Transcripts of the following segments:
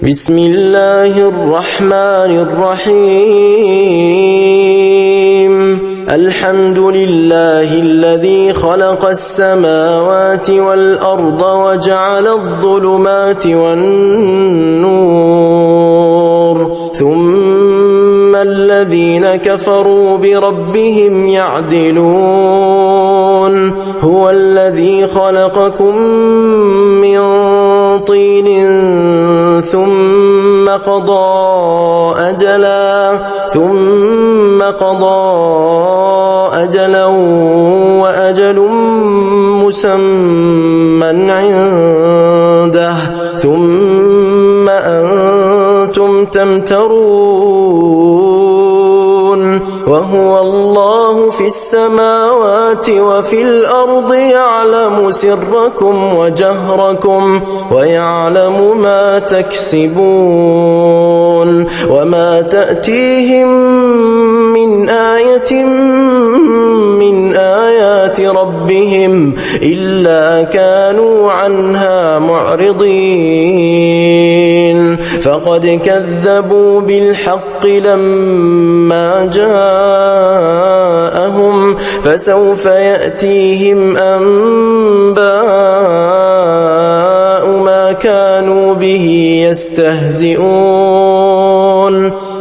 بسم الله الرحمن الرحيم الحمد لله الذي خلق السماوات والأرض وجعل الظلمات والنور ثم الذين كفروا بربهم يعدلون هو الذي خلقكم من طين ثم قضى أجلا وأجل مسمى عنده ثم أنتم تمترون وهو الله في السماوات وفي الأرض يعلم سركم وجهركم ويعلم ما تكسبون وما تأتيهم من آية من آيات ربهم إلا كانوا عنها معرضين فقد كذبوا بالحق لما جاءهم فسوف يأتيهم أنباء ما كانوا به يستهزئون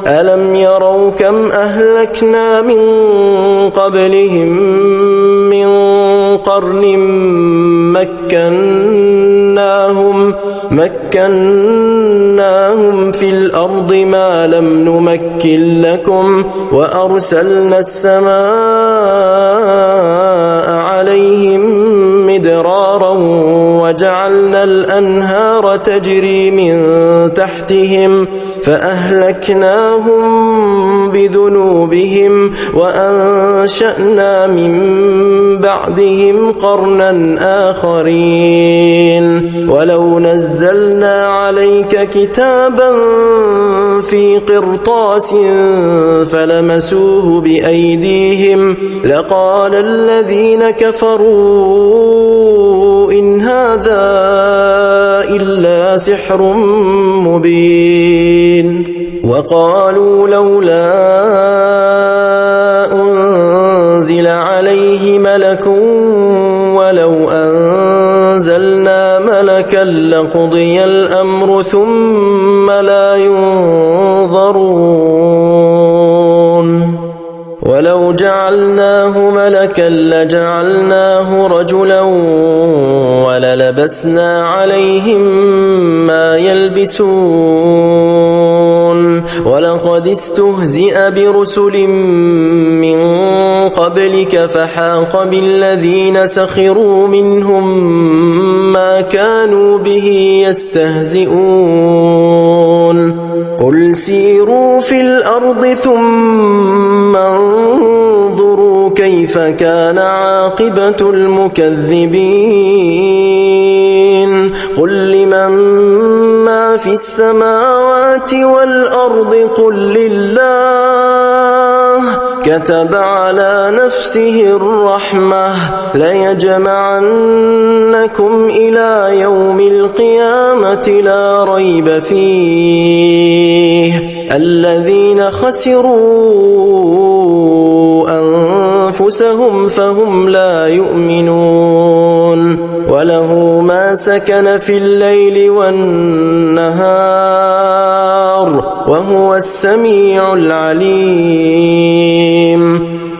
ألم يروا كم أهلكنا من قبلهم من قرن مكناهم في الأرض ما لم نمكن لكم وأرسلنا السماء عليهم مدرارا وجعلنا الأنهار تجري من تحتهم فأهلكناهم بذنوبهم وأنشأنا من بعدهم قرنا آخرين ولو نزلنا عليك كتابا في قرطاس فلمسوه بأيديهم لقال الذين كفروا إن هذا إلا سحر مبين وقالوا لولا أنزل عليه ملك ولو أنزلنا ملكا لقضي الأمر ثم لا ينظرون ولو جعلناه ملكا لجعلناه رجلا وللبسنا عليهم ما يلبسون ولقد استهزئ برسل من قبلك فحاق بالذين سخروا منهم ما كانوا به يستهزئون قل سيروا في الأرض ثم انظروا كيف كان عاقبة المكذبين قل لمن ما في السماوات والأرض قل لله كتب على نفسه الرحمة ليجمعنكم إلى يوم القيامة لا ريب فيه الذين خسروا أنفسهم فهم لا يؤمنون وله ما سكن في الليل والنهار وهو السميع العليم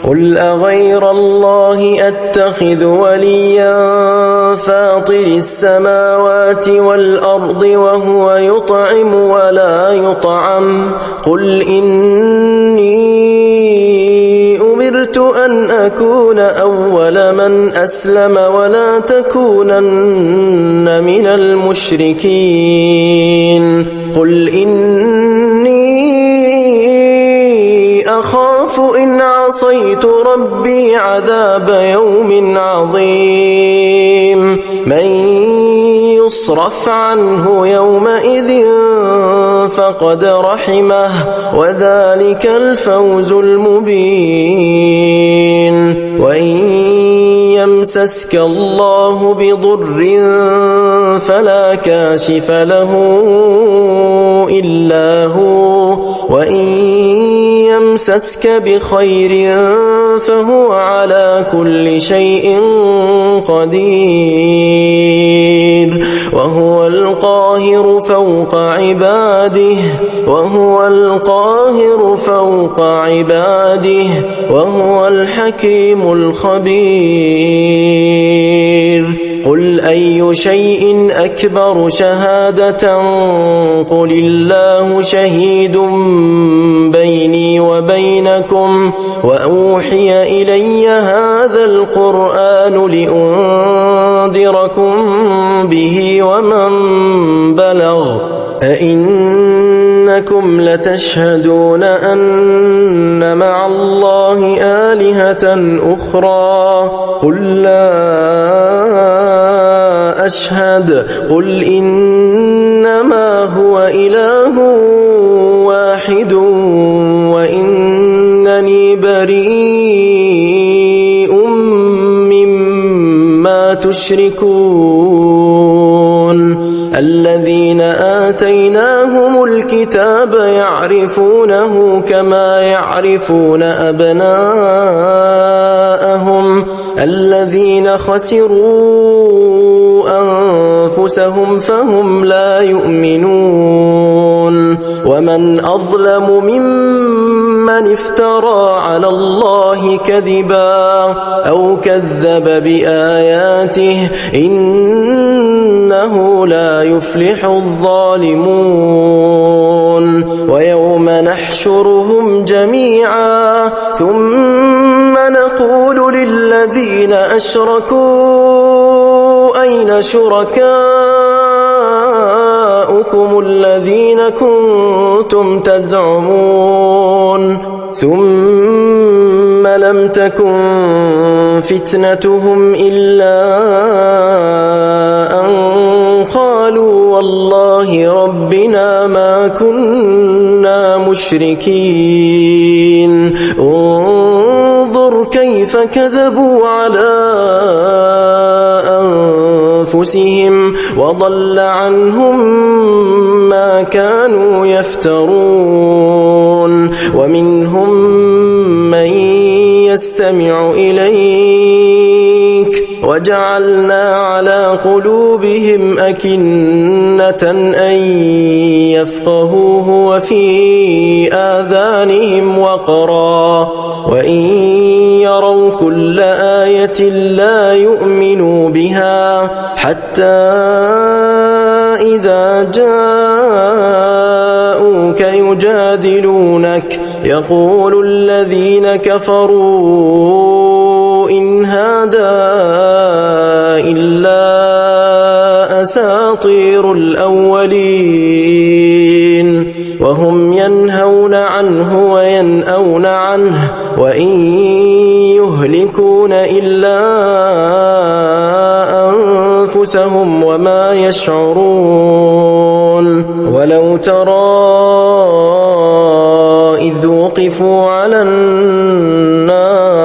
قل أغير الله أتخذ وليا فاطر السماوات والأرض وهو يطعم ولا يطعم قل إني أمرت أن أكون أول من أسلم ولا تكونن من المشركين قل إني أخاف إن عصيت ربي عذاب يوم عظيم من يصرف عنه يومئذ فقد رحمه وذلك الفوز المبين وإن يمسسك الله بضر فلا كاشف له إلا هو وإن يمسسك بخير فهو على كل شيء قدير وهو القاهر فوق عباده وهو الحكيم الخبير قل أي شيء أكبر شهادة قل الله شهيد بيني وبينكم وأوحي إلي هذا القرآن لأنذركم به ومن بلغ أئنكم لتشهدون أن مع الله آلهة أخرى قل لا أشهد قل إنما هو إله واحد وإنني بريء مما تشركون الذين آتيناهم الكتاب يعرفونه كما يعرفون أبناءهم الذين خسروا أنفسهم فهم لا يؤمنون ومن أظلم ممن افترى على الله كذبا أو كذب بآياته إنه لا يفلح الظالمون ويوم نحشرهم جميعا ثم نقول للذين أشركوا أين شركاؤكم الذين كنتم تزعمون ثم لم تكن فتنتهم إلا أن قالوا والله ربنا ما كنا مشركين انظر كيف كذبوا على أنفسهم وضل عنهم ما كانوا يفترون ومنهم من يستمع إليك وجعلنا على قلوبهم أكنة أن يفقهوه وفي آذانهم وقرا وإن يروا كل آية لا يؤمنوا بها حتى إذا جاءوك يجادلونك يقول الذين كفروا إن هذا إلا أساطير الأولين وهم ينهون عنه وينأون عنه وإن يهلكون إلا أنفسهم وما يشعرون ولو ترى إذ وقفوا على النار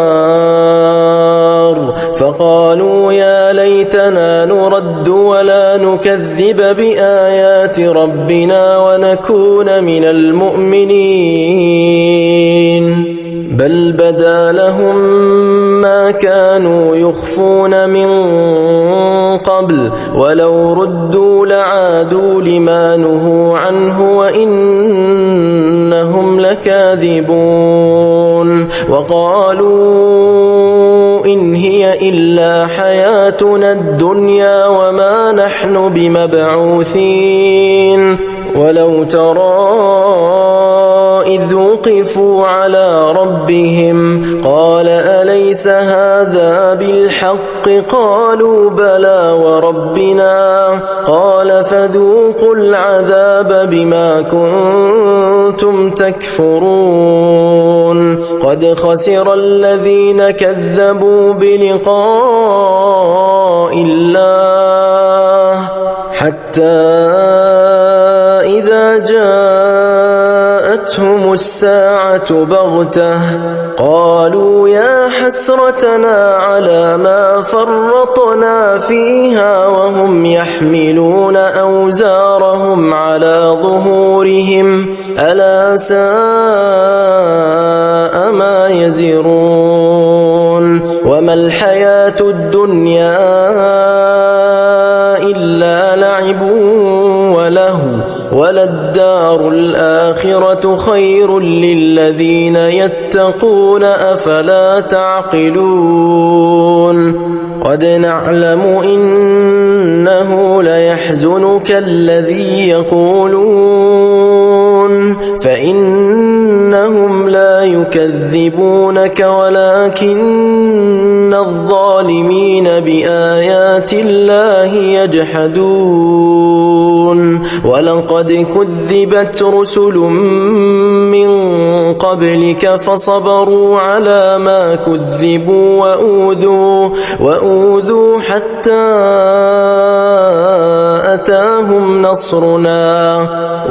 فقالوا يا ليتنا نرد ولا نكذب بآيات ربنا ونكون من المؤمنين بل بدا لهم ما كانوا يخفون من قبل ولو ردوا لعادوا لما نهوا عنه وإنهم لكاذبون وقالوا إن هي إلا حياتنا الدنيا وما نحن بمبعوثين ولو ترى إذ وقفوا على ربهم قال أليس هذا بالحق قالوا بلى وربنا قال فذوقوا العذاب بما كنتم تكفرون قد خسر الذين كذبوا بلقاء الله حتى إذا جاءتهم الساعة بغتة قالوا يا حسرتنا على ما فرطنا فيها وهم يحملون أوزارهم على ظهورهم ألا ساء ما يزرون وما الحياة الدنيا إلا لعب ولهو وللدار الآخرة خير للذين يتقون أفلا تعقلون قد نعلم إنه ليحزنك الذي يقولون فإنهم لا يكذبونك ولكن الظالمين بآيات الله يجحدون ولقد كذبت رسل من قبلك فصبروا على ما كذبوا وأوذوا حتى أتاهم نصرنا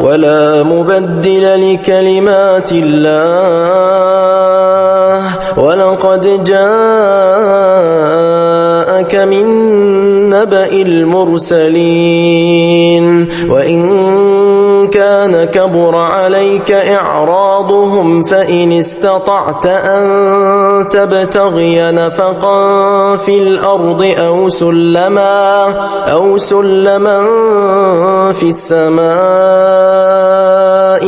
ولا مبدل لكلمات الله ولقد جاءك من نبأ المرسلين وإن كان كبر عليك إعراضهم فإن استطعت أن تبتغي نفقا في الأرض أو سلما في السماء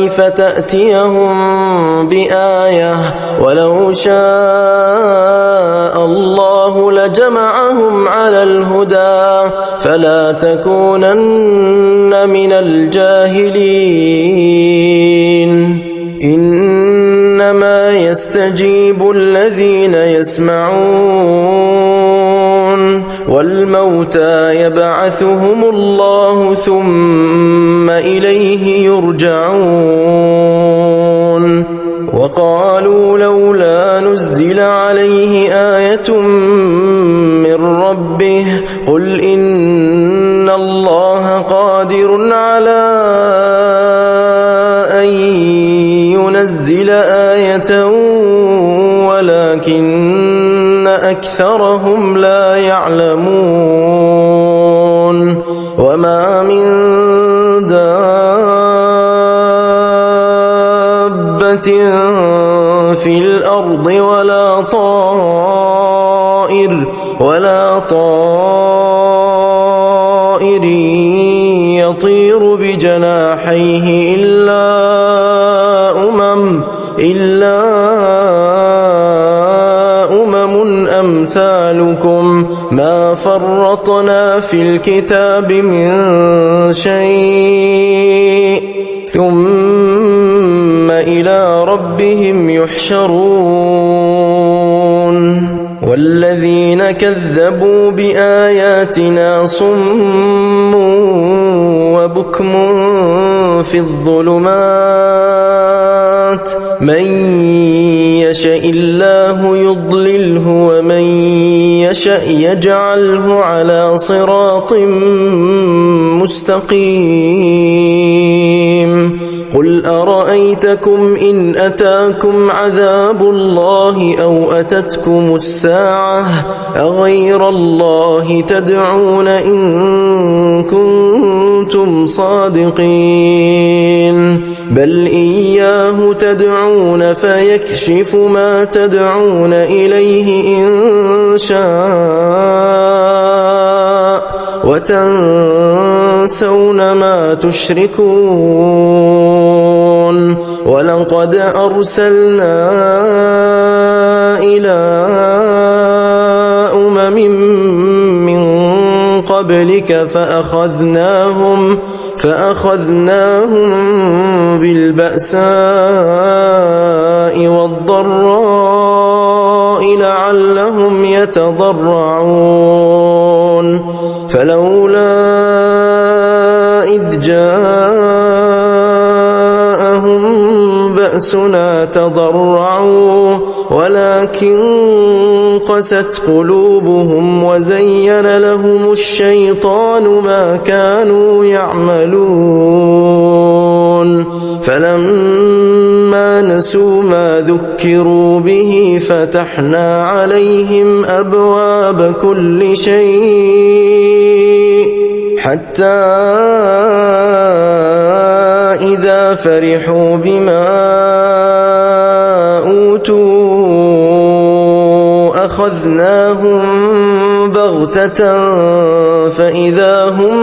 فتأتيهم بآية ولو شاء الله لجمعهم على الهدى فلا تكونن من الجاهلين إنما يستجيب الذين يسمعون والموتى يبعثهم الله ثم إليه يرجعون وقالوا لولا نزل عليه آية من ربه قل إن الله قادر على أن ينزل آية ولكن أكثرهم لا يعلمون وما من دابة في الأرض ولا طائر يطير بجناحيه إلا أمم أمثالكم ما فرطنا في الكتاب من شيء ثم إلى ربهم يحشرون والذين كذبوا بآياتنا صم وبكم في الظلمات من يشاء الله يضلله ومن يشاء يجعله على صراط مستقيم قل أرأيتكم إن أتاكم عذاب الله أو أتتكم الساعة أغير الله تدعون إن كنتم صادقين بل إياه تدعون فيكشف ما تدعون إليه إن شاء وتنسون ما تشركون ولقد أرسلنا إلى أمم من قبلك فأخذناهم بالبأساء والضراء لعلهم يتضرعون فلولا إذ جاءهم بأسنا تضرعوا ولكن قست قلوبهم وزين لهم الشيطان ما كانوا يعملون فلما فلما نسوا ما ذكروا به فتحنا عليهم أبواب كل شيء حتى إذا فرحوا بما أوتوا أخذناهم بغتة فإذا هم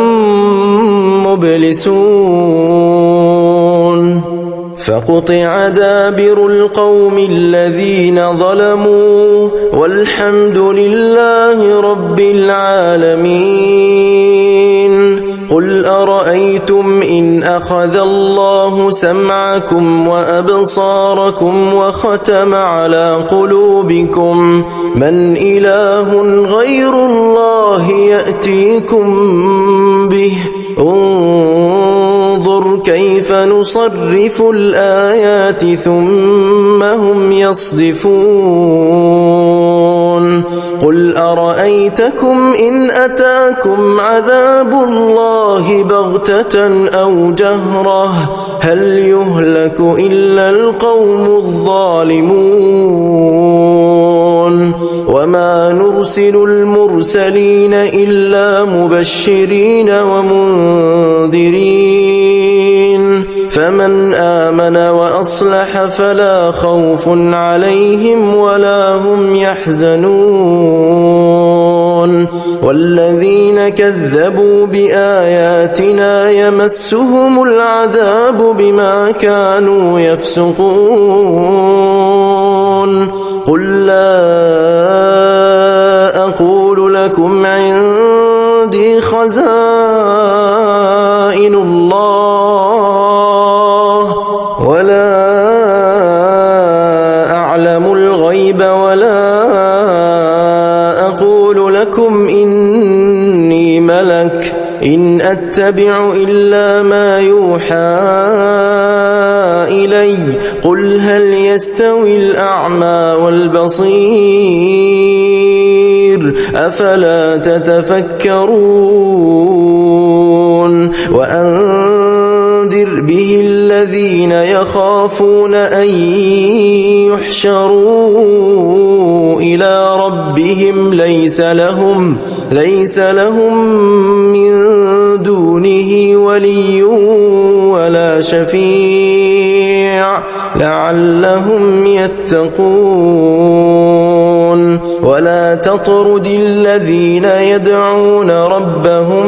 مبلسون فقطع دابر القوم الذين ظلموا والحمد لله رب العالمين. قل أرأيتم إن أخذ الله سمعكم وأبصاركم وختم على قلوبكم من إله غير الله يأتيكم به انظر كيف نصرف الآيات ثم هم يصدفون. قل أرأيتكم إن أتاكم عذاب الله بغتة أو جهرة هل يهلك إلا القوم الظالمون وما نرسل المرسلين إلا مبشرين ومنذرين فمن آمن وأصلح فلا خوف عليهم ولا هم يحزنون والذين كذبوا بآياتنا يمسهم العذاب بما كانوا يفسقون. قل لا أقول لكم عندي خزائن الله ولا أعلم الغيب ولا أقول لكم إني ملك إن أتبع إلا ما يوحى إلي قل هل يستوي الأعمى والبصير أفلا تتفكرون. وأنذر به الذين يخافون أن يحشروا إلى ربهم ليس لهم من دونه ولي ولا شفيع لعلهم يتقون. ولا تطرد الذين يدعون ربهم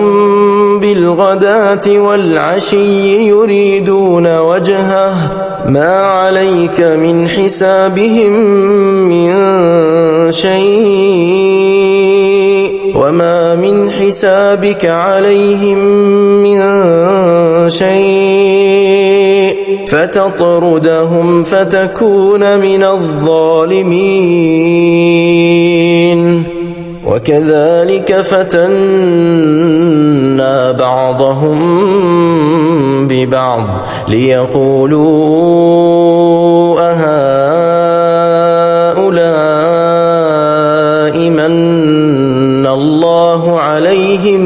بالغداة والعشي يريدون وجهه ما عليك من حسابهم من شيء وما من حسابك عليهم من شيء فتطردهم فتكون من الظالمين. وكذلك فتنا بعضهم ببعض ليقولوا أهؤلاء من الله عليهم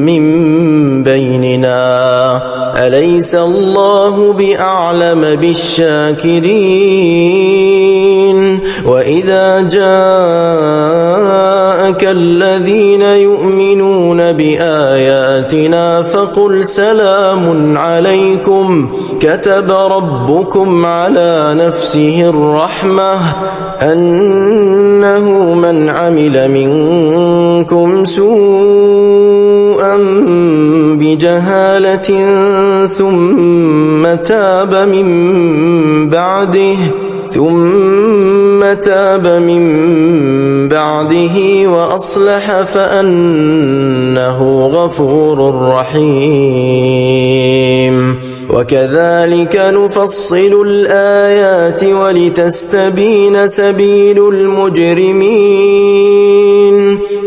من بيننا أليس الله بأعلم بالشاكرين. وإذا جاءك الذين يؤمنون بآياتنا فقل سلام عليكم كتب ربكم على نفسه الرحمة أنه من عمل منكم سوءا بجهالة ثم تاب من بعده وأصلح فأنه غفور رحيم. وكذلك نفصل الآيات ولتستبين سبيل المجرمين.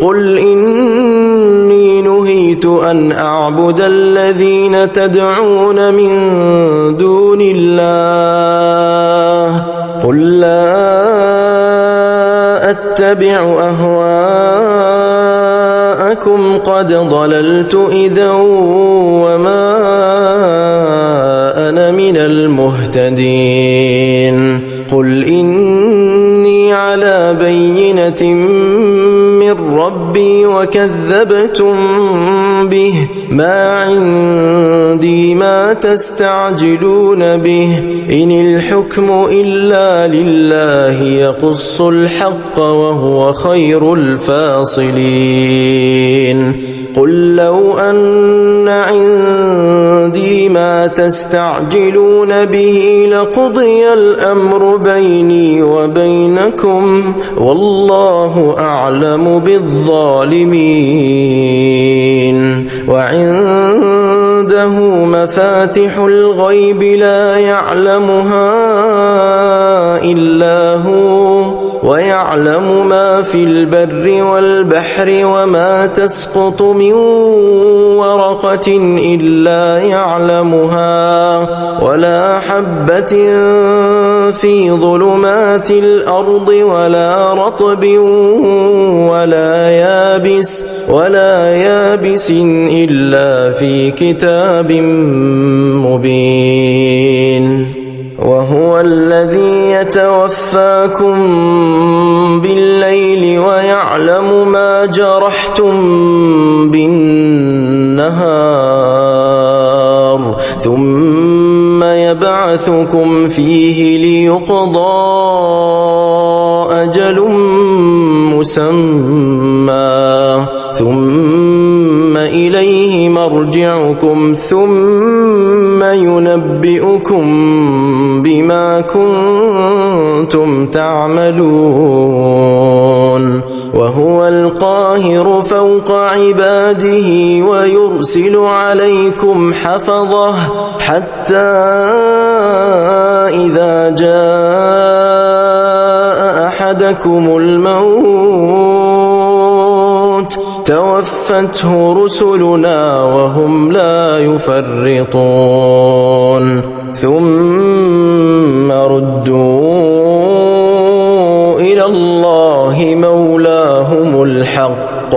قل إني نهيت أن أعبد الذين تدعون من دون الله قل لا أتبع أهواءكم قد ضللت إذا وما أنا من المهتدين قل إني على بينة من ربي وكذبتم به ما عندي ما تستعجلون به إن الحكم إلا لله يقص الحق وهو خير الفاصلين قل لو أن عندي ما تستعجلون به لقضي الأمر بيني وبينكم والله أعلم بالظالمين وعنده مفاتح الغيب لا يعلمها إلا هو ويعلم ما في البر والبحر وما تسقط من ورقة إلا يعلمها ولا حبة في ظلمات الأرض ولا رطب ولا يابس إلا في كتاب مبين وهو الذي يتوفاكم بالليل ويعلم ما جرحتم بالنهار ثم يبعثكم فيه ليقضى أجل مسمى ثم إليه مرجعكم ثم ينبئكم بما كنتم تعملون وهو القاهر فوق عباده ويرسل عليكم حفظه حتى إذا جاء أحدكم الموت توفته رسلنا وهم لا يفرطون ثم ردوا إلى الله مولاهم الحق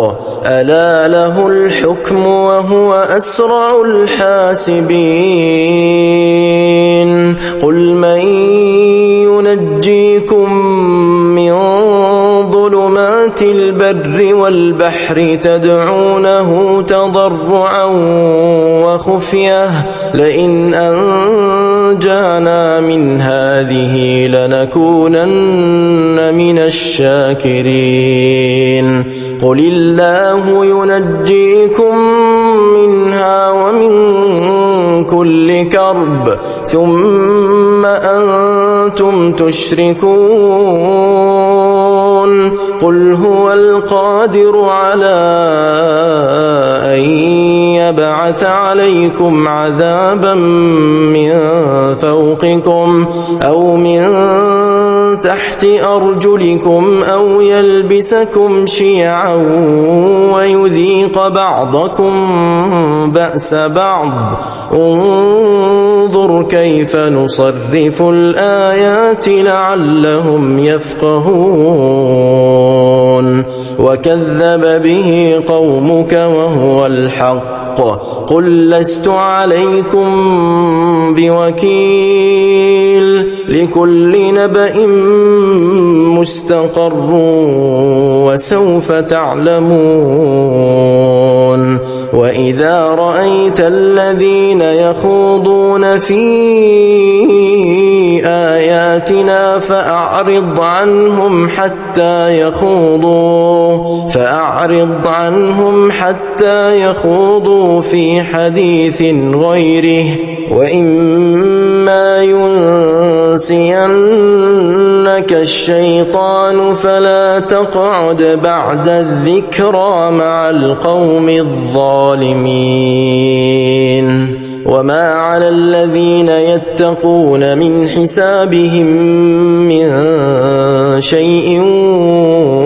ألا له الحكم وهو أسرع الحاسبين قل من ينجيكم من ظلمات البر والبحر تدعونه تضرعا وخفية لئن أنجانا من هذه لنكونن من الشاكرين قل الله ينجيكم منها ومن كل كرب ثم أنتم تشركون قل هو القادر على أن يبعث عليكم عذابا من فوقكم أو من تحت أرجلكم أو يلبسكم شيعا ويذيق بعضكم بأس بعض انظر كيف نصرف الآيات لعلهم يفقهون وكذب به قومك وهو الحق قل لست عليكم بوكيل لكل نبأ مستقر وسوف تعلمون وإذا رأيت الذين يخوضون في آياتنا فأعرض حتى يخوضوا في حديث غيره وإما ينسينك الشيطان فلا تقعد بعد الذكرى مع القوم الظالمين وما على الذين يتقون من حسابهم من شيء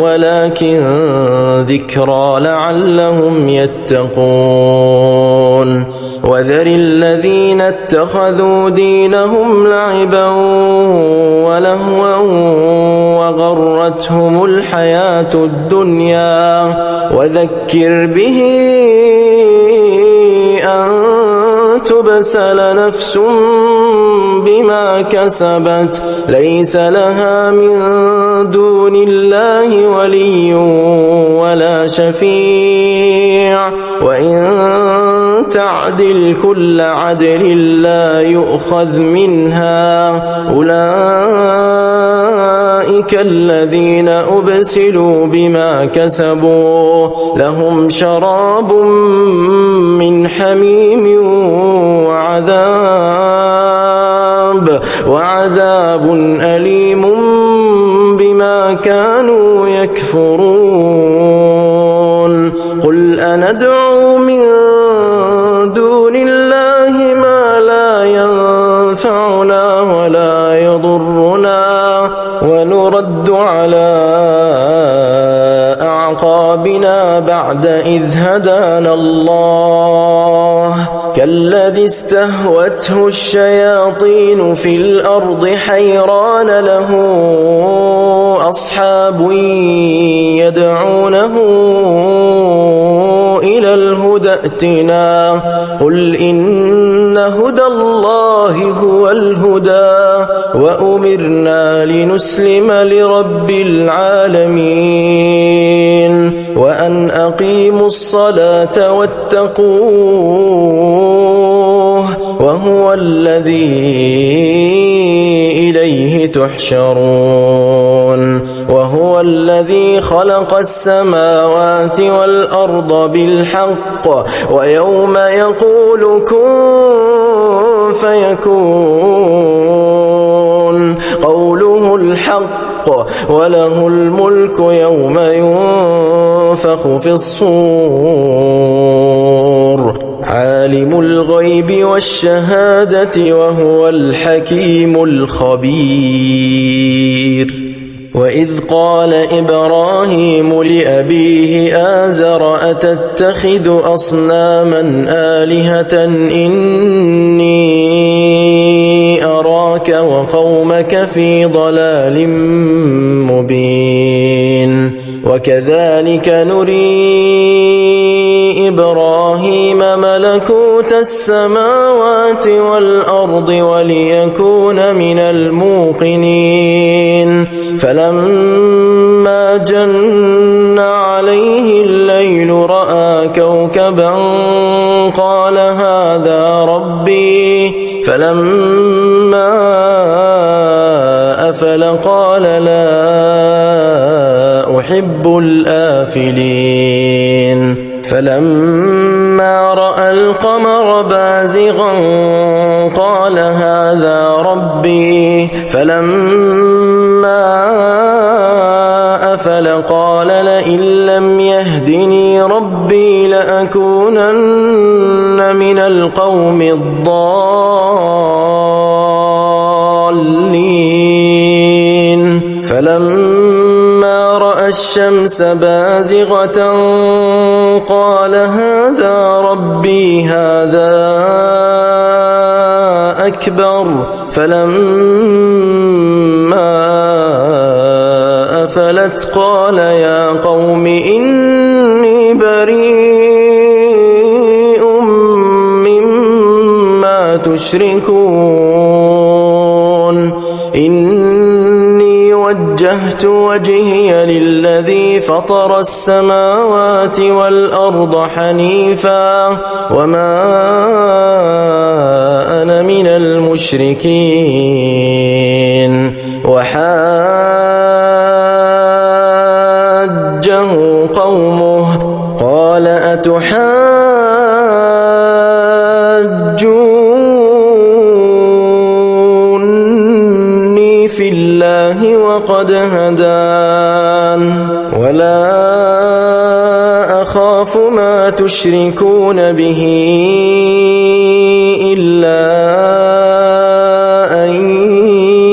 ولكن ذكرى لعلهم يتقون وذر الذين اتخذوا دينهم لعبا ولهوا وغرتهم الحياة الدنيا وذكر به أن تبسل نفس بما كسبت ليس لها من دون الله ولي ولا شفيع وإن تعدل كل عدل لا يؤخذ منها أولئك الذين أبسلوا بما كسبوا لهم شراب من حميم وعذاب أليم بما كانوا يكفرون قل أندعو من دون الله ما لا ينفعنا ولا يضرنا ونرد على أعقابنا بعد إذ هدانا الله كالذي استهوته الشياطين في الأرض حيران له أصحاب يدعونه إلى الهدى ائتنا قل إن هدى الله هو الهدى وأمرنا لنسلم لرب العالمين وأن أقيموا الصلاة واتقوه وهو الذي إليه تحشرون وهو الذي خلق السماوات والأرض بالحق ويوم يقول كن فيكون قوله الحق وله الملك يوم ينفخ في الصور عالم الغيب والشهادة وهو الحكيم الخبير وإذ قال إبراهيم لأبيه آزر أتتخذ أصناما آلهة إني أراك وقومك في ضلال مبين وكذلك نري إبراهيم ملكوت السماوات والأرض وليكون من الموقنين فلما جن عليه الليل رأى كوكبا قال هذا ربي فلما أفل قال لا أحب الآفلين فلما رأى القمر بازغا قال هذا ربي فلما أفل قال لئن لم يهدني ربي لأكونن من القوم الضالين فلما رأى الشمس بازغة قال هذا ربي هذا أكبر فلما أفلت قال يا قوم إني بريء مما تشركون إني وجهت وجهي للذي فطر السماوات والأرض حنيفا وما أنا من المشركين وحاجه قومه قال أتحاجوني في الله وقد هدان ولا أخاف ما تشركون به إلا أن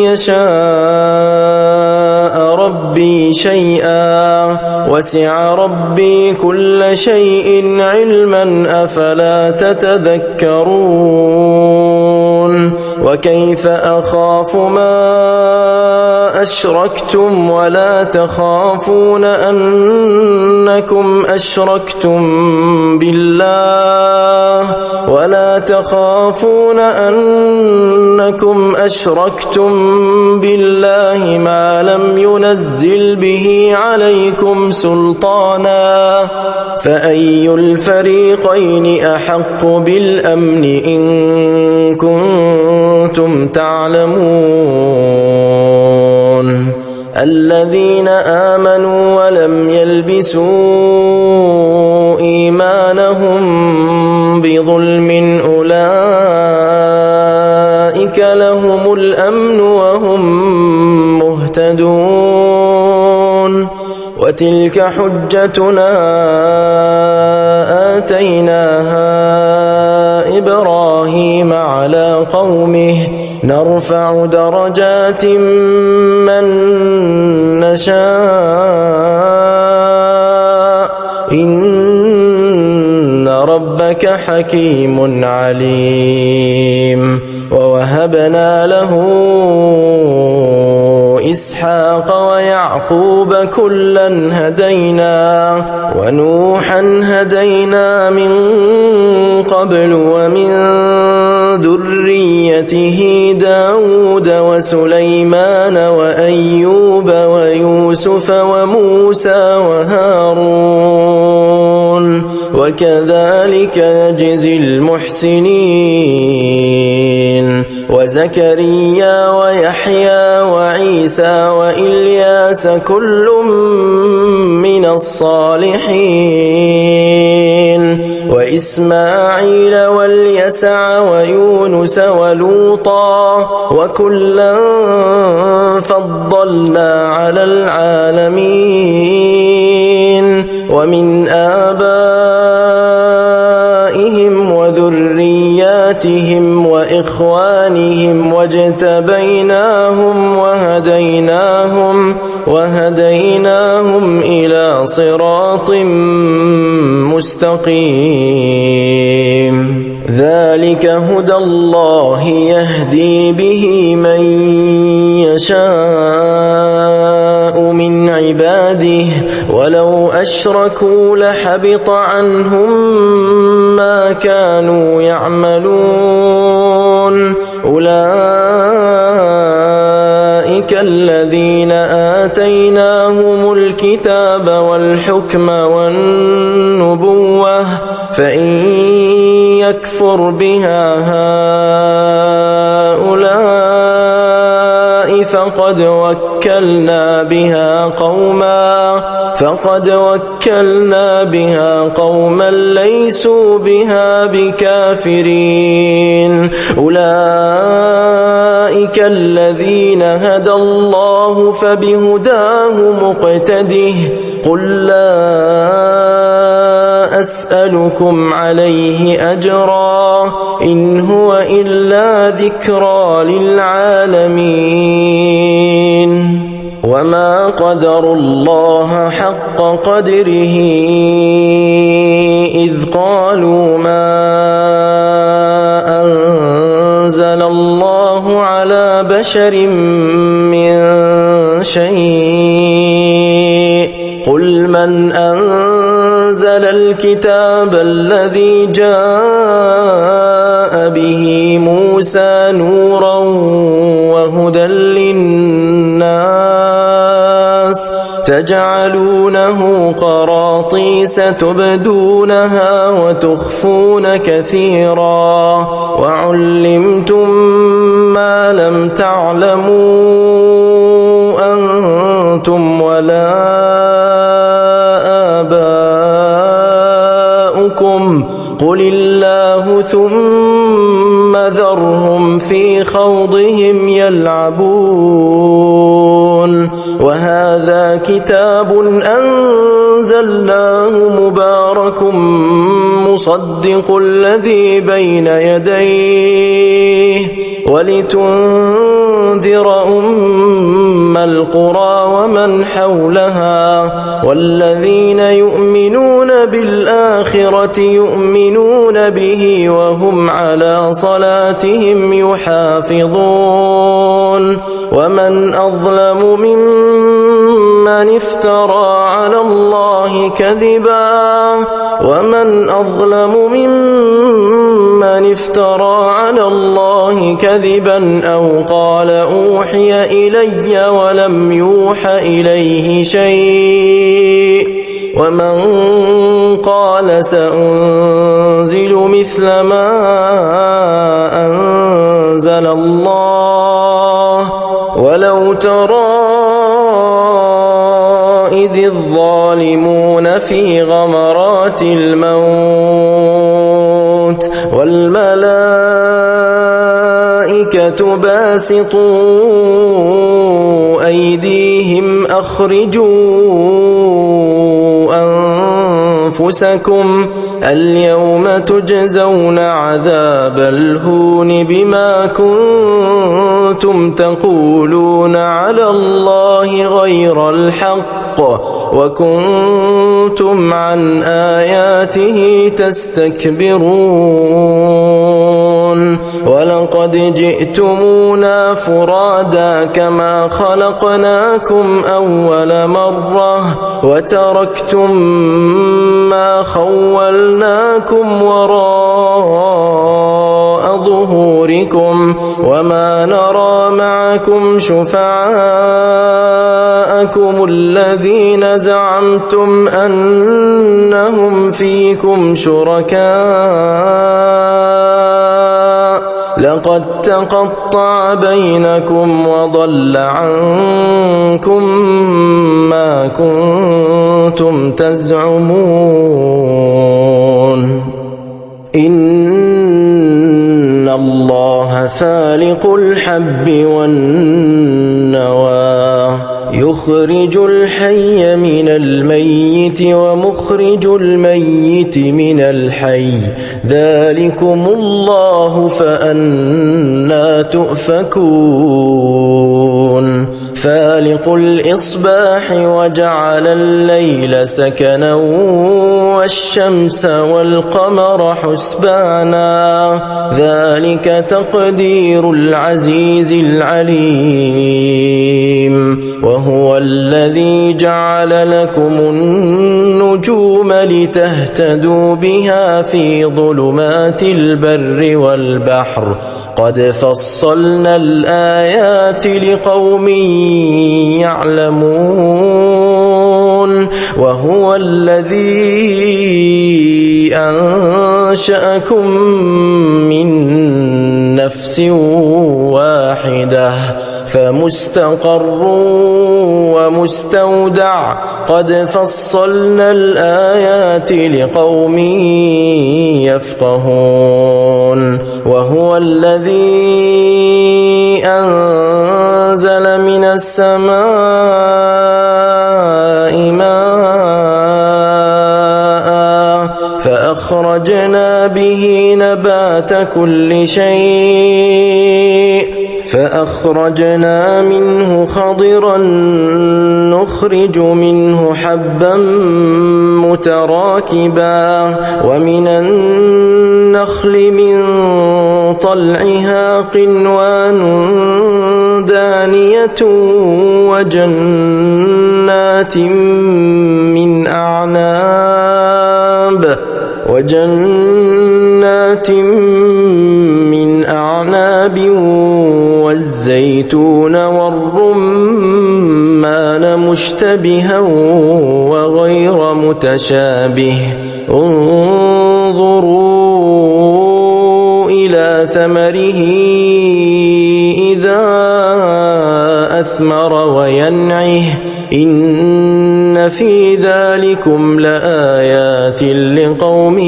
يشاء ربي شيئا وسع ربي كل شيء علما أفلا تتذكرون وكيف أخاف ما أشركتم ولا تخافون أنكم أشركتم بالله ولا تخافون تخافون أنكم أشركتم بالله ما لم ينزل به عليكم سلطانا فأي الفريقين أحق بالأمن إن كنتم تعلمون الذين آمنوا ولم يلبسوا إيمانهم بظلم أولئك لهم الأمن وهم مهتدون وتلك حجتنا آتيناها إبراهيم على قومه نرفع درجات من نشاء إن ربك حكيم عليم ووهبنا له إسحاق ويعقوب كلا هدينا ونوحا هدينا من قبل ومن ذريته داود وسليمان وأيوب ويوسف وموسى وهارون وكذلك نجزي المحسنين وزكريا ويحيى وعيسى وإلياس كل من الصالحين وإسماعيل واليسع ويونس ولوطا وكلا فضلنا على العالمين ومن آبائهم وذرياتهم وإخوانهم واجتبيناهم وهديناهم إلى صراط مستقيم ذلك هدى الله يهدي به من يشاء من عباده ولو أشركوا لحبط عنهم ما كانوا يعملون أولئك الذين آتيناهم الكتاب والحكم والنبوة فإن يكفر بها هؤلاء فقد وكلنا بها قوما ليسوا بها بكافرين أولئك الذين هدى الله فبهداه مقتده قل لا أسألكم عليه أجرا إن هو إلا ذكرى للعالمين وما قدروا الله حق قدره إذ قالوا ما أنزل الله على بشر من شيء قل من أنزل الكتاب الذي جاء به موسى نورا وهدى للناس تجعلونه قراطيس تبدونها وتخفون كثيرا وعلمتم ما لم تعلموا أنتم ولا آباؤكم قل الله ثم ذرهم في خوضهم يلعبون وهذا كتاب أنزلناه مبارك مصدق الذي بين يديه ولتنذر أم القرى ومن حولها والذين يؤمنون بالآخرة يؤمنون به وهم على صلاتهم يحافظون ومن أظلم ممن افترى على الله كذبا ومن أظلم أظلم ممن افترى على الله كذبا أو قال أوحي إلي ولم يوح إليه شيء ومن قال سأنزل مثل ما أنزل الله ولو ترى إذ الظالمون في غمرات الموت والملائكة باسطوا أيديهم أخرجوا أنفسكم اليوم تجزون عذاب الهون بما كنتم تقولون على الله غير الحق وكنتم عن آياته تستكبرون ولقد جئتمونا فرادا كما خلقناكم أول مرة وتركتم ما خولناكم وراء ظهوركم وما نرى معكم شفعاءكم الذين زعمتم أنهم فيكم شركاء لقد تقطع بينكم وضل عنكم ما كنتم تزعمون إن الله فالق الحب والنوى يخرج الحي من الميت ومخرج الميت من الحي ذلكم الله فأنى تؤفكون فالق الإصباح وجعل الليل سكنا والشمس والقمر حسبانا ذلك تقدير العزيز العليم وهو الذي جعل لكم النجوم لتهتدوا بها في ظلمات البر والبحر قد فصلنا الآيات لقوم يعلمون وهو الذي أنشأكم من نفس واحدة فمستقر ومستودع قد فصلنا الآيات لقوم يفقهون وهو الذي أنزل من السماء ماء فأخرجنا به نبات كل شيء فأخرجنا منه خضرا نخرج منه حبا متراكبا ومن النخل من طلعها قنوان دانية وجنات من أعناب والزيتون والرمان مشتبها وغير متشابه انظروا إلى ثمره إذا أثمر وينعه إن في ذلكم لآيات لقوم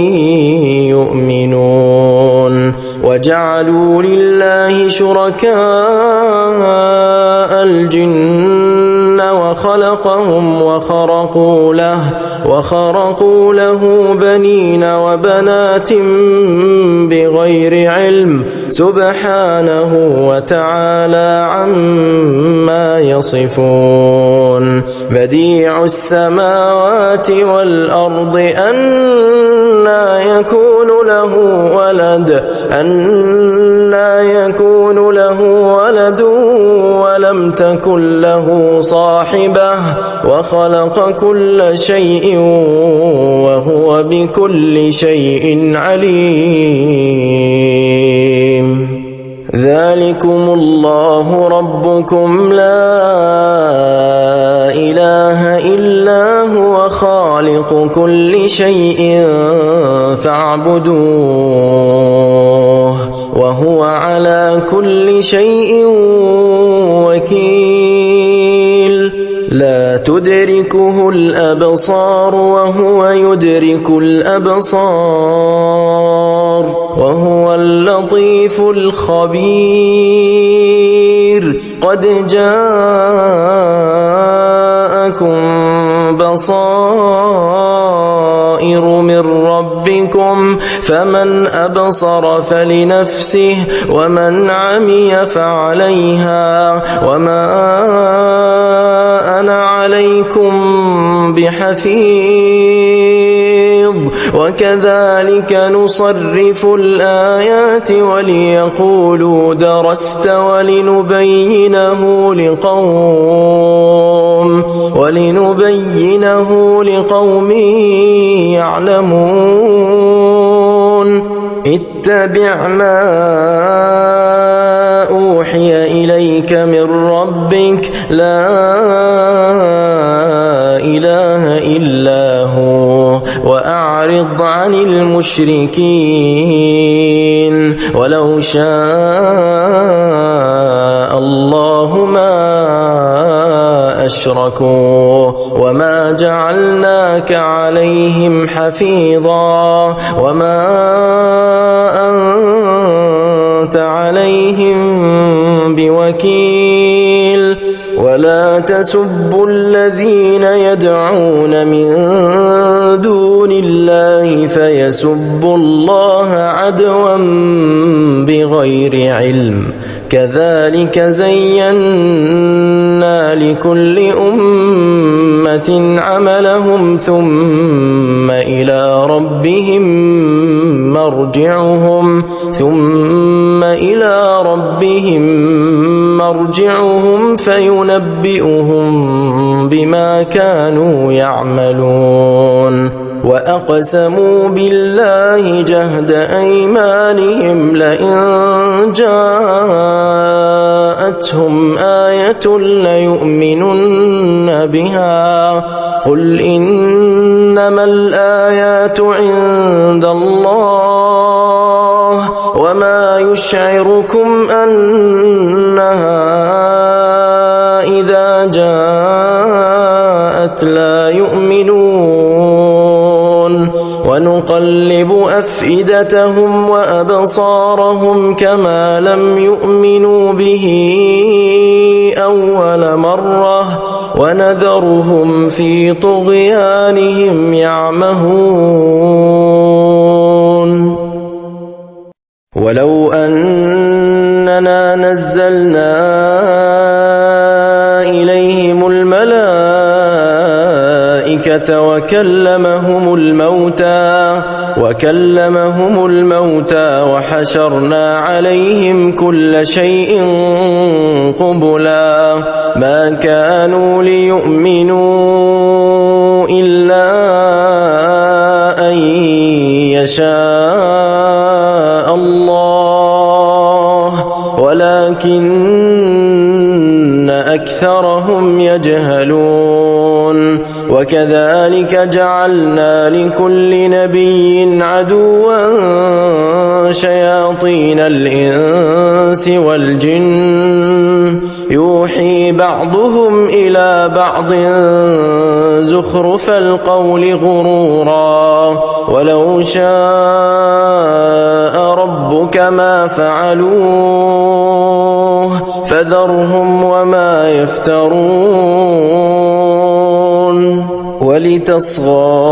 يؤمنون وجعلوا لله شركاء الجن وخلقهم وخرقوا له بنين وبنات بغير علم سبحانه وتعالى عما يصفون بديع السماوات والأرض أنى يكون يكون له ولد ولم تكن له صاحبة وخلق كل شيء وهو بكل شيء عليم. ذلكم الله ربكم لا إله إلا هو خالق كل شيء فاعبدوه وهو على كل شيء وكيل. لا تدركه الأبصار وهو يدرك الأبصار وهو اللطيف الخبير. قد جاءكم بصائر من ربكم فمن أبصر فلنفسه ومن عمي فعليها وما أنا عليكم بحفيظ. وكذلك نصرف الآيات وليقولوا درست ولنبينه لقوم يعلمون. اتبع ما أوحي إليك من ربك لا إله إلا هو وأعرض عن المشركين. ولو شاء الله ما أشركوا وما جعلناك عليهم حفيظا وما أنت عليهم بوكيل. ولا تسبوا الذين يدعون من دون الله فيسبوا الله عدوا بغير علم. كذلك زينا لكل أمة عملهم ثم إلى ربهم مرجعهم فينبئهم بما كانوا يعملون. وأقسموا بالله جهد أيمانهم لئن جاءتهم آية ليؤمنن بها. قل إنما الآيات عند الله وما يشعركم أنها إذا جاءت لا يؤمنون. ونقلب أفئدتهم وأبصارهم كما لم يؤمنوا به أول مرة ونذرهم في طغيانهم يعمهون. ولو أننا نزلنا إليهم الملائكة وكلمهم الموتى وحشرنا عليهم كل شيء قبلا ما كانوا ليؤمنوا إلا أن يشاء الله ولكن أكثرهم يجهلون. وكذلك جعلنا لكل نبي عدوا شياطين الإنس والجن يوحي بعضهم إلى بعض زخرف القول غرورا ولو شاء ربك ما فعلوه فذرهم وما يفترون. ولتصغى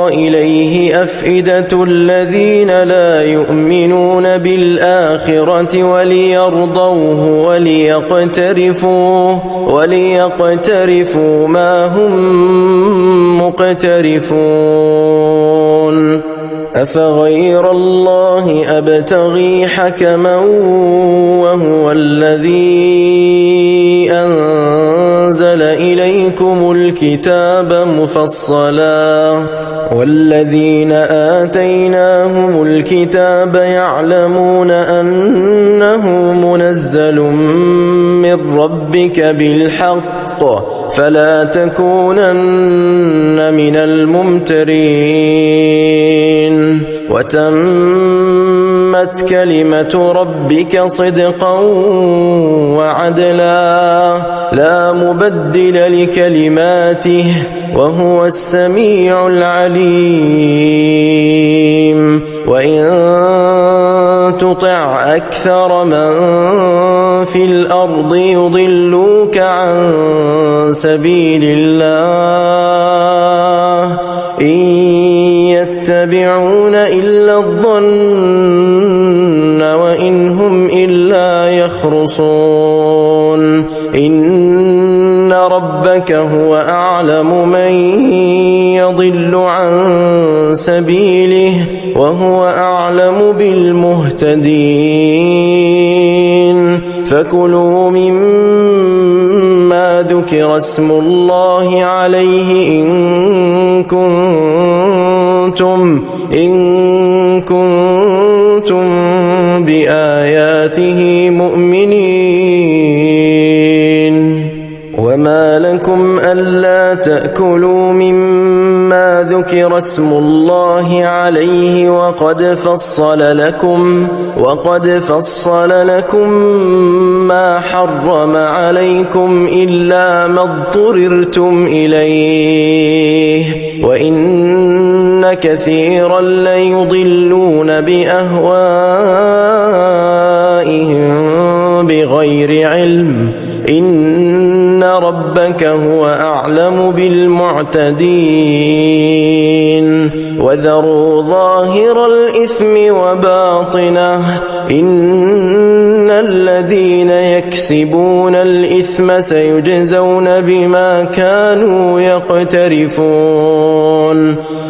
إليه أفئدة الذين لا يؤمنون بالآخرة وليرضوه وليقترفوا ما هم مقترفون. أفغير الله أبتغي حكما وهو الذي أنزل إليكم الكتاب مفصلا والذين آتيناهم الكتاب يعلمون أنه منزل من ربك بالحق فلا تكونن من الممترين وتمت كلمة ربك صدقا وعدلا لا مبدل لكلماته وهو السميع العليم وإن تطع أكثر من في الأرض يضلوك عن سبيل الله إن يتبعون إلا الظن وإن هم إلا يخرصون إن ربك هو أعلم من يضل عن سبيله وهو أعلم بالمهتدين فكلوا مما ذكر اسم الله عليه إن كنتم بآياته مؤمنين وما لكم ألا تأكلوا مما ذكر اسم الله عليه وقد فصل لكم ما حرم عليكم إلا ما اضطررتم إليه وإن كثيرا ليضلون بأهوائهم بغير علم إن ربك هو أعلم بالمعتدين وذروا ظاهر الإثم وباطنه إن الذين يكسبون الإثم سيجزون بما كانوا يقترفون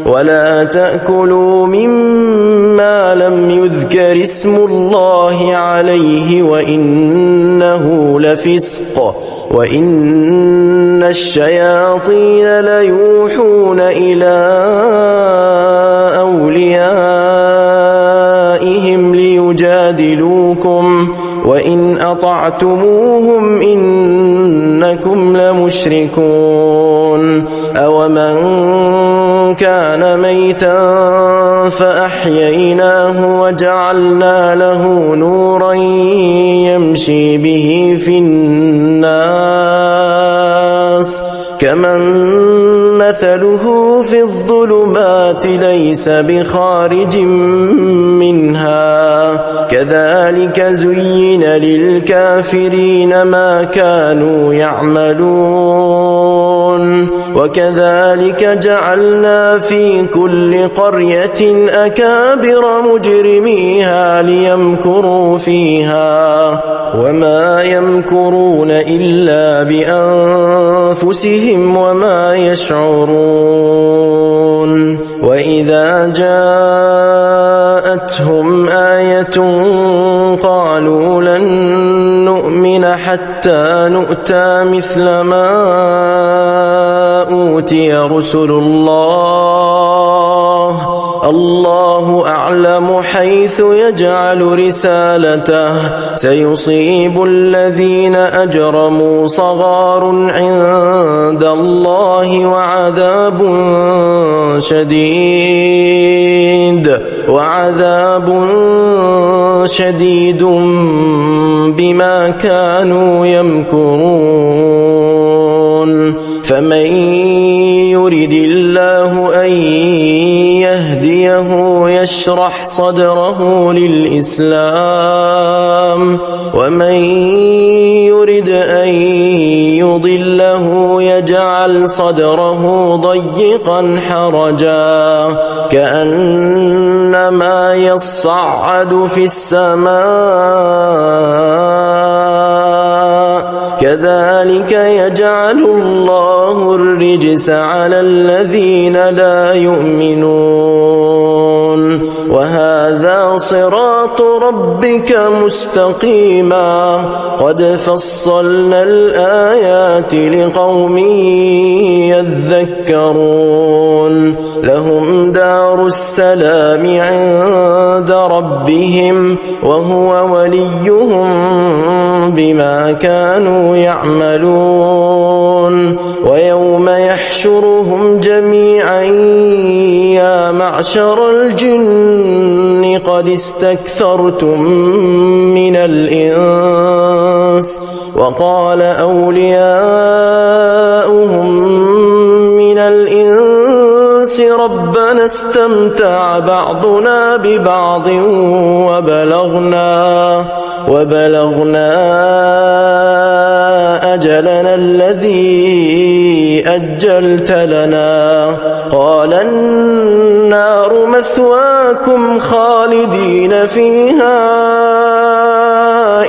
ولا تأكلوا مما لم يذكر اسم الله عليه وإنه لفسق وإن الشياطين ليوحون إلى أوليائهم ليجادلوكم وإن أطعتموهم إنكم لمشركون أومن كان ميتا فأحييناه وجعلنا له نورا يمشي به في الناس كمن مثله في الظلمات ليس بخارج منها كذلك زين للكافرين ما كانوا يعملون وكذلك جعلنا في كل قرية أكابر مجرميها ليمكروا فيها وما يمكرون إلا بأنفسهم وما يشعرون وإذا جاءتهم آية قالوا لن نؤمن حتى نؤتى مثل ما أوتي رسل الله أعلم حيث يجعل رسالته سيصيب الذين أجرموا صغار عند الله وعذاب شديد بما كانوا يمكرون فمن يرد الله أن يهديه يشرح صدره للإسلام ومن يرد أن يضله يجعل صدره ضيقا حرجا كأنما يصعد في السماء كذلك يجعل الله الرجس على الذين لا يؤمنون صراط ربك مستقيما قد فصلنا الآيات لقوم يذكرون لهم دار السلام عند ربهم وهو وليهم بما كانوا يعملون ويوم يحشرهم جميعا يا معشر الجن قد استكثرتم من الإنس وقال أولياؤهم من الإنس ربنا استمتع بعضنا ببعض وبلغنا أجلنا الذي أجلت لنا قال النار مثواكم خالدين فيها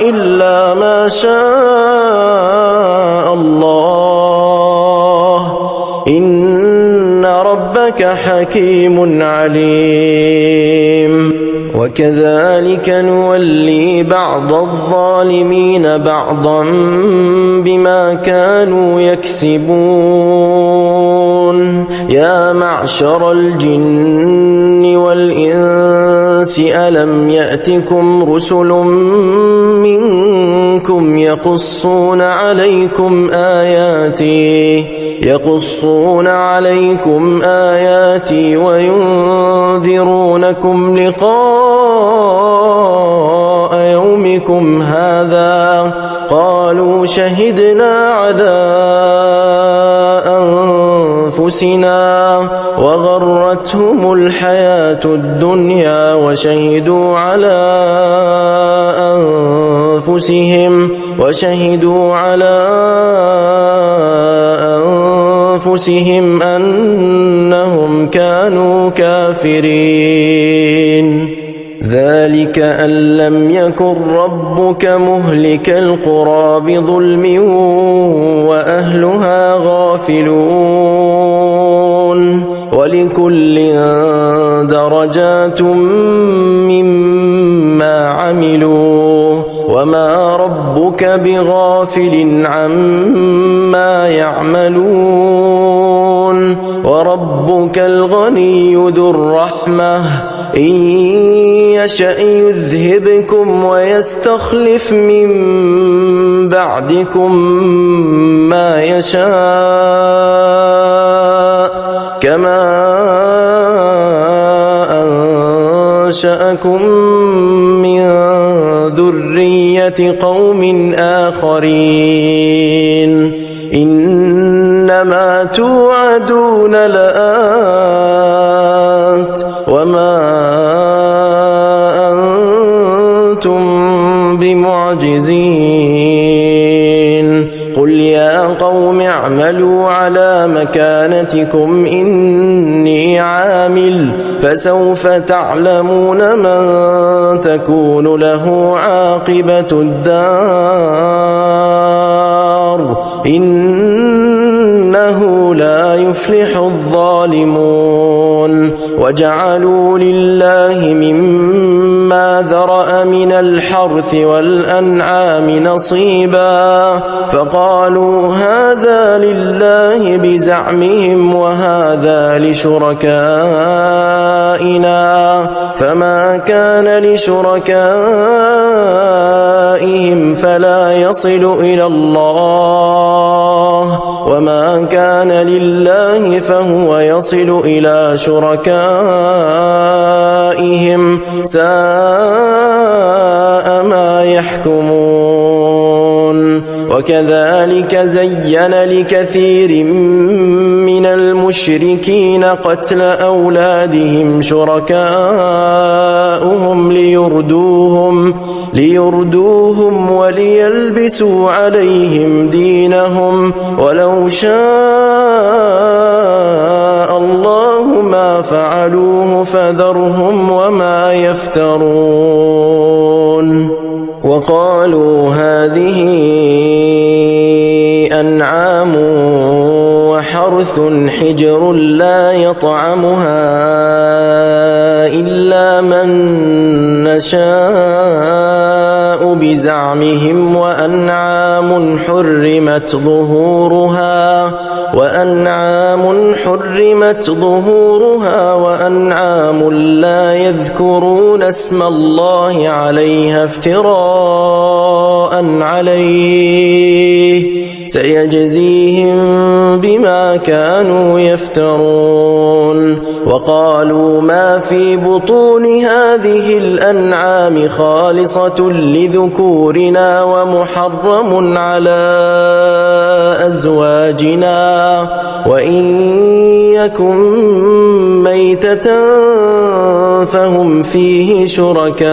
إلا ما شاء الله إن ربك حكيم عليم وكذلك نولي بعض الظالمين بعضا بما كانوا يكسبون يا معشر الجن والإنس ألم يأتكم رسل منكم يقصون عليكم آياتي وينذرونكم لقاء يومكم هذا قالوا شهدنا على أنفسنا وغرتهم الحياة الدنيا وشهدوا على أنفسهم أنهم كانوا كافرين ذلك أن لم يكن ربك مهلك القرى بظلم وأهلها غافلون ولكل درجات مما عملوا وما ربك بغافل عما يعملون وربك الغني ذو الرحمة إن يشأ يذهبكم ويستخلف من بعدكم ما يشاء كما أنشأكم من ذرية قوم آخرين إنما توعدون لآت وما أنتم بمعجزين قل يا قوم اعملوا على مكانتكم إني عامل فسوف تعلمون من تكون له عاقبة الدار إنه لا يفلح الظالمون وجعلوا لله مما ذرأ من الحرث والأنعام نصيبا فقالوا هذا لله بزعمهم وهذا لشركائنا فما كان لشركائهم فلا يصل إلى الله وما كان لله فهو يصل إلى شركائهم ساء ما يحكمون وكذلك زين لكثير من المشركين قتل أولادهم شركاؤهم ليردوهم وليلبسوا عليهم دينهم ولو شاء الله ما فعلوه فذرهم وما يفترون وقالوا هذه أنعام وحرث حجر لا يطعمها إلا من نشاء بزعمهم وأنعام حرمت ظهورها وأنعام لا يذكرون اسم الله عليها افتراء عليه سيجزيهم بما كانوا يفترون. وقالوا ما في بطون هذه الأنعام خالصة لذكورنا ومحرم على أزواجنا وإن يكن ميتة فهم فيه شركاء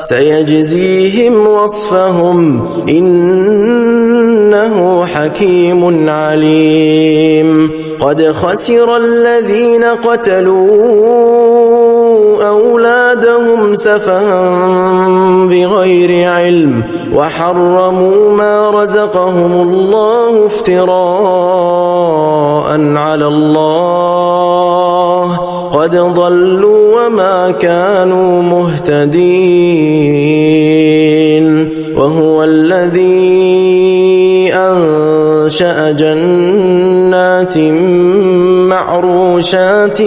سيجزيهم وصفهم إنه حكيم عليم. قد خسر الذين قتلوا أولادهم سفها بغير علم وحرموا ما رزقهم الله افتراء على الله قد ضلوا وما كانوا مهتدين. وهو الذي أنشأ جنات معروشات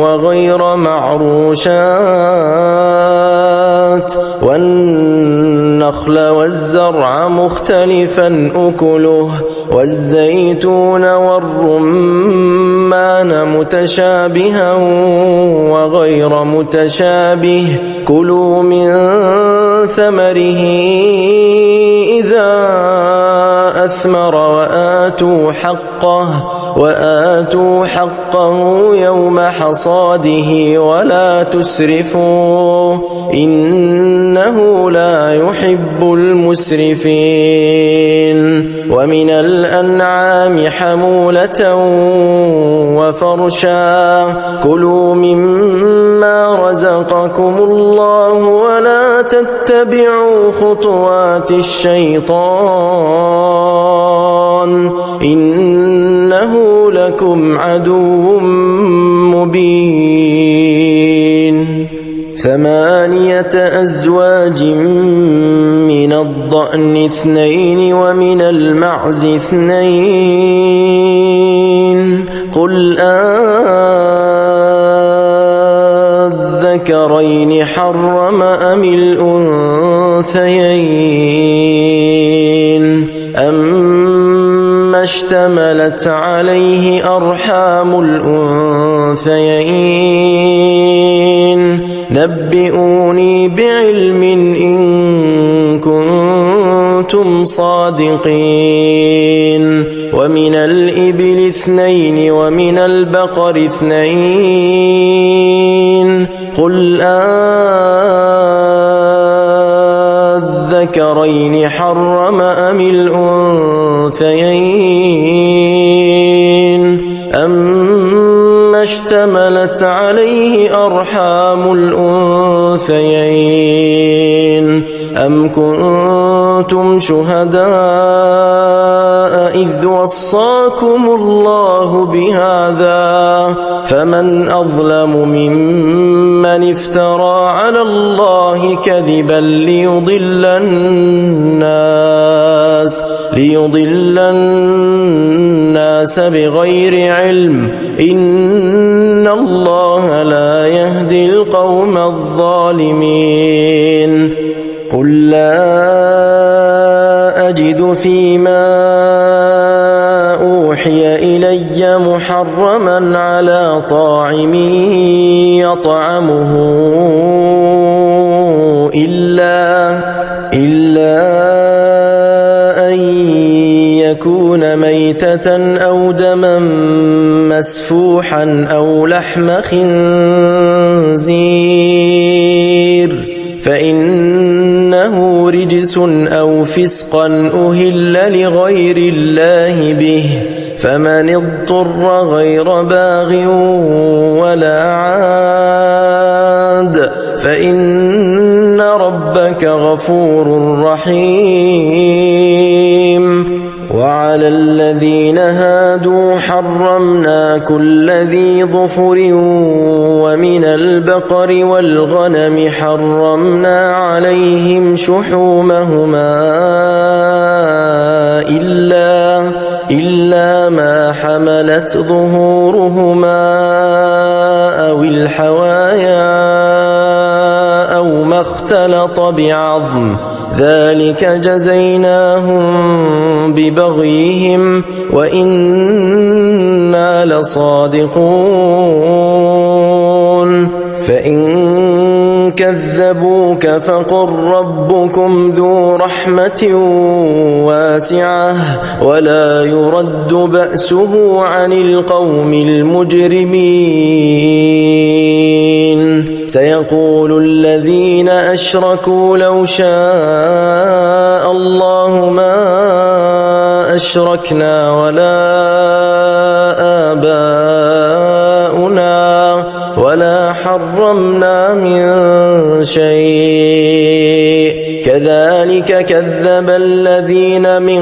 وغير معروشات والنخل والزرع مختلفا أكله والزيتون والرمان متشابها وغير متشابه كلوا من ثمره إذا أثمر وآتوا حقه يوم حصاده ولا تسرفوا إنه لا يحب المسرفين. ومن الأنعام حمولة وفرشا كلوا مما رزقكم الله ولا تتبعوا خطوات الشيطان إنه لكم عدو مبين. 8 أزواج من الضأن 2 ومن المعز 2 قل أذكرين حرم أم الأنثيين أما اشتملت عليه أرحام الأنثيين نبئوني بعلم إن كنتم صادقين. ومن الإبل 2 ومن البقر 2 قل أذكرين حرم أم الأنثيين أما اشتملت عليه أرحام الأنثيين أم كنتم شهداء إذ وصاكم الله بهذا فمن أظلم ممن افترى على الله كذبا ليضل الناس بغير علم إن الله لا يهدي القوم الظالمين. قل لا أجد فيما أوحي إلي محرما على طاعم يطعمه إلا أن يكون ميتة أو دما مسفوحا أو لحم خنزير فإنه رجس أو فسقا أهل لغير الله به فمن اضطر غير باغ ولا عاد فإن ربك غفور رحيم. وعلى وعلى الذين هادوا حرمنا كل ذي ظفر ومن البقر والغنم حرمنا عليهم شحومهما إلا ما حملت ظهورهما أو الحوايا أو ما اختلط بعظم ذلك جزيناهم ببغيهم وإنا لصادقون فإن كذبوك فقل ربكم ذو رحمة واسعة ولا يرد بأسه عن القوم المجرمين سيقول الذين أشركوا لو شاء الله ما أشركنا ولا آباؤنا ولا حرمنا من شيء كذلك كذب الذين من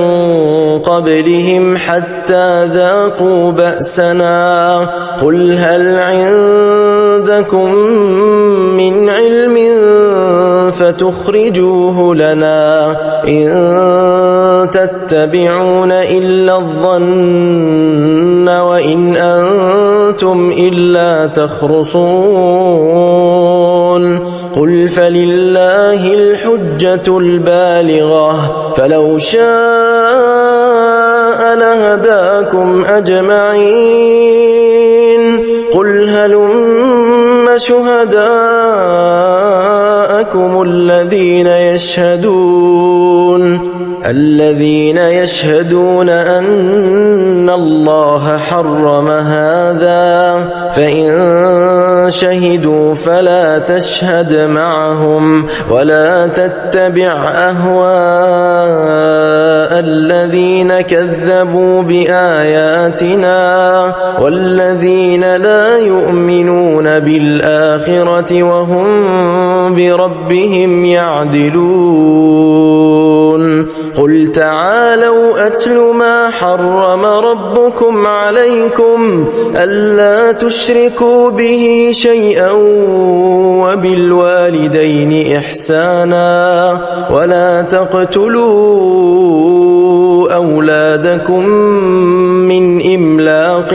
قبلهم حتى ذاقوا بأسنا قل هل عندكم من علم فتخرجوه لنا إن تتبعون إلا الظن وإن أنتم إلا تخرصون قل فلله الحجة البالغة فلو شاء لهداكم أجمعين قل هلم شهداءكم الذين يشهدون أن الله حرم هذا فإن شهدوا فلا تشهد معهم ولا تتبع أهواء الذين كذبوا بآياتنا والذين لا يؤمنون بالآخرة وهم بربهم يعدلون قل تعالوا أتل ما حرم ربكم عليكم ألا تشركوا به شيئا وبالوالدين إحسانا ولا تقتلوا أولادكم من إملاق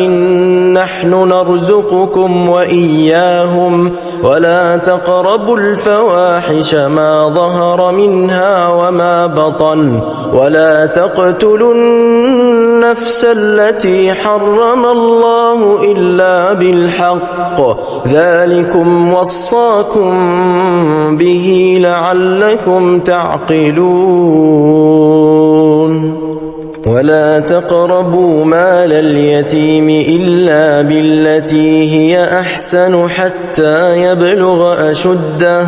نحن نرزقكم وإياهم ولا تقربوا الفواحش ما ظهر منها وما بطن ولا تقتلوا النفس التي حرم الله إلا بالحق ذلكم وصاكم به لعلكم تعقلون ولا تقربوا مال اليتيم إلا بالتي هي أحسن حتى يبلغ أشده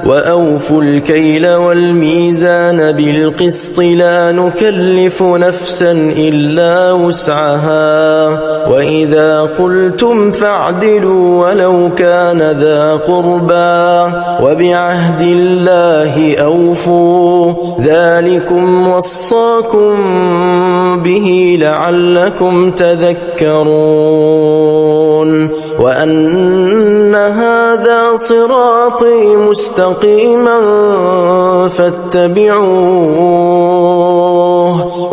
وأوفوا الكيل والميزان بالقسط لا نكلف نفسا إلا وسعها وإذا قلتم فاعدلوا ولو كان ذا قربى وبعهد الله أوفوا ذلكم وصاكم به لعلكم تذكرون وأن هذا صراطي مستقيما فاتبعوه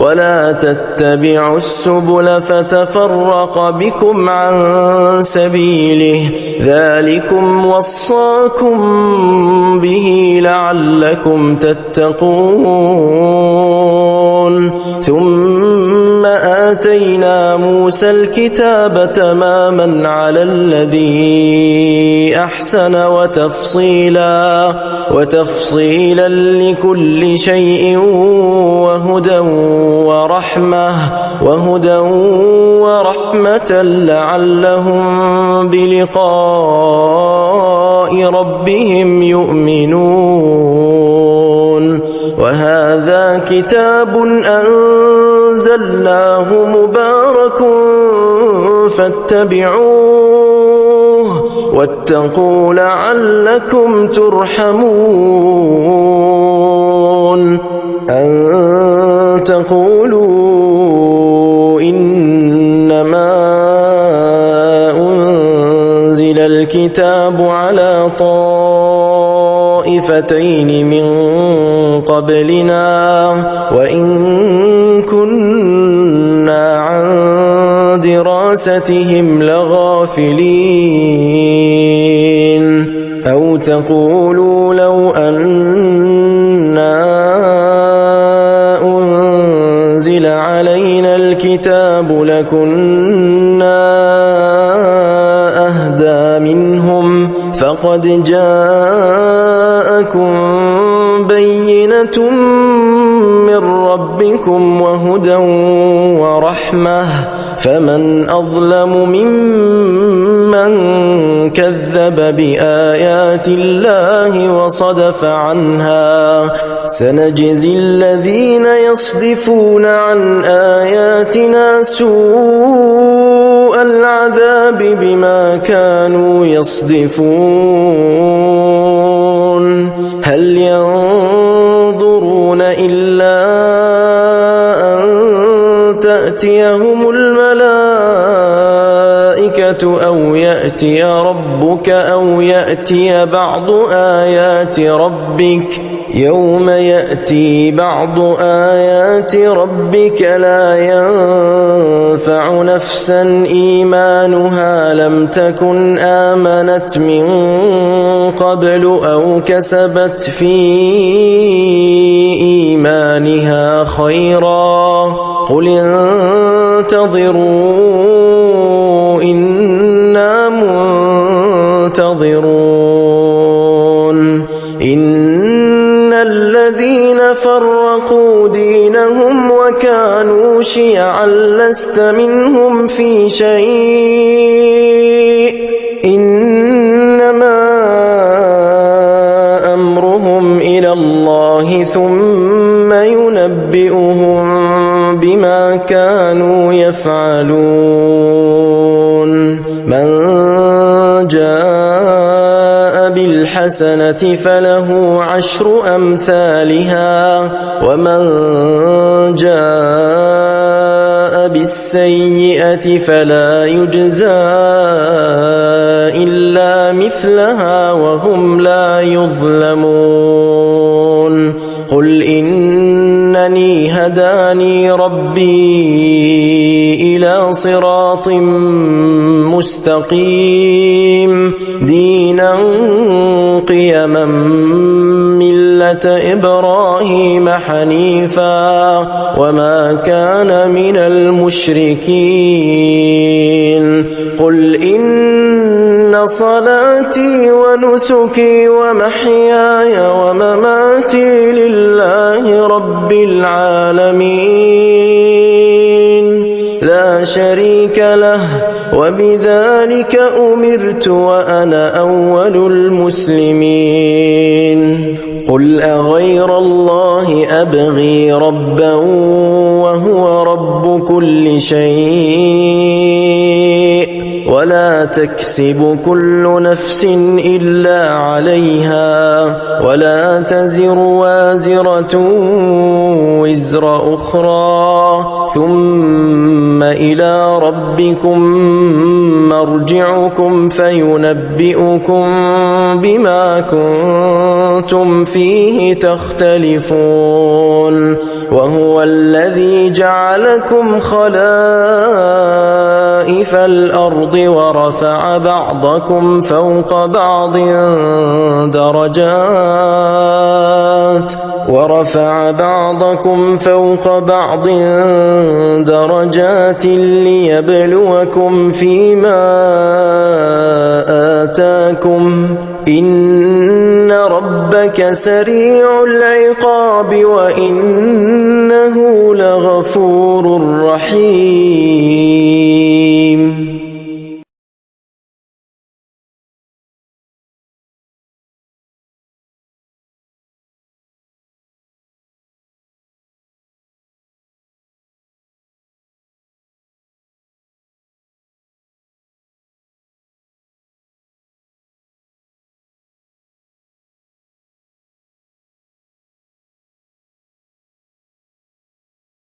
ولا تتبعوا السبل فتفرق بكم عن سبيله ذلكم وصاكم به لعلكم تتقون ثم آتينا موسى الكتاب تماما على الذي أحسن وتفصيلا لكل شيء وهدى ورحمة لعلهم بلقاء ربهم يؤمنون وهذا كتاب أنزلناه مبارك فاتبعوه واتقوا لعلكم ترحمون أن تقولوا أنزل الكتاب على طائفتين من قبلنا وإن كنا عن دراستهم لغافلين أو تقولوا لو أنا أنزل علينا الكتاب لكنا أهدى منهم فقد جاءكم بينة من ربكم وهدى ورحمة فمن أظلم ممن كذب بآيات الله وصدف عنها سنجزي الذين يصدفون عن آياتنا سوء العذاب بما كانوا يصدفون هل ينظرون إلا أن تأتيهم الملائكة أو يأتي ربك أو يأتي بعض آيات ربك يوم يأتي بعض آيات ربك لا ينفع نفسا إيمانها لم تكن آمنت من قبل أو كسبت في إيمانها خيرا قل انتظروا إنا منتظرون إن الذين فرقوا دينهم وكانوا شيعا لست منهم في شيء إنما أمرهم إلى الله ثم ينبئهم بما كانوا يفعلون من جاء بالحسنة فله عشر أمثالها ومن جاء بالسيئة فلا يجزى إلا مثلها وهم لا يظلمون قل إنني هداني ربي إلى صراط مستقيم دينا قيما ملة إبراهيم حنيفا وما كان من المشركين قل إن صلاتي ونسكي ومحياي ومماتي لله رب العالمين لا شريك له وبذلك أمرت وأنا أول المسلمين قل أغير الله أبغي ربا وهو رب كل شيء ولا تكسب كل نفس إلا عليها ولا تزر وازرة وزر أخرى ثم إلى ربكم مرجعكم فينبئكم بما كنتم فيه تختلفون وهو الذي جعلكم خلائف الأرض ورفع بعضكم فوق بعض درجات ليبلوكم فيما آتاكم إن ربك سريع العقاب وإنه لغفور رحيم